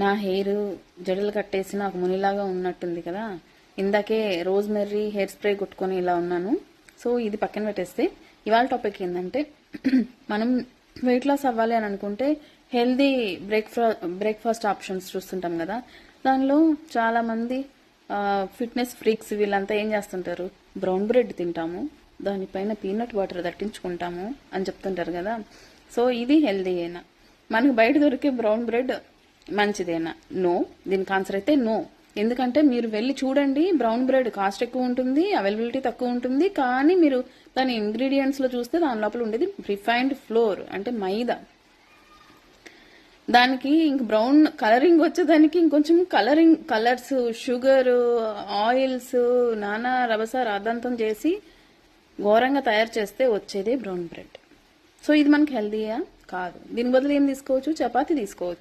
నా హెయిర్ జడలు కట్టేసి నాకు మునిలాగా ఉన్నట్టుంది కదా. ఇందాకే రోజ్మెర్రీ హెయిర్ స్ప్రే కొట్టుకొని ఇలా ఉన్నాను. సో ఇది పక్కన పెట్టేస్తే ఇవాళ టాపిక్ ఏంటంటే మనం వెయిట్ లాస్ అవ్వాలి అని అనుకుంటే హెల్దీ బ్రేక్ఫాస్ట్ ఆప్షన్స్ చూస్తుంటాం కదా. దానిలో చాలా మంది ఫిట్నెస్ ఫ్రీక్స్ వీళ్ళంతా ఏం చేస్తుంటారు, బ్రౌన్ బ్రెడ్ తింటాము, దానిపైన పీనట్ వాటర్ దట్టించుకుంటాము అని చెప్తుంటారు కదా. సో ఇది హెల్దీ అయినా మనకు బయట దొరికే బ్రౌన్ బ్రెడ్ మంచిదేనా? నో. దీనికి ఆన్సర్ అయితే నో. ఎందుకంటే మీరు వెళ్ళి చూడండి, బ్రౌన్ బ్రెడ్ కాస్ట్ ఎక్కువ ఉంటుంది, అవైలబిలిటీ తక్కువ ఉంటుంది, కానీ మీరు దాని ఇంగ్రీడియంట్స్లో చూస్తే దాని లోపల ఉండేది రిఫైన్డ్ ఫ్లోర్ అంటే మైదా. దానికి ఇంక బ్రౌన్ కలరింగ్ వచ్చేదానికి ఇంకొంచెం కలర్స్, షుగర్, ఆయిల్స్, నానా రభస రాద్ధాంతం చేసి ఘోరంగా తయారు చేస్తే వచ్చేదే బ్రౌన్ బ్రెడ్. సో ఇది మనకి హెల్దీయా? కాదు. దీని బదులు ఏం తీసుకోవచ్చు? చపాతీ తీసుకోవచ్చు.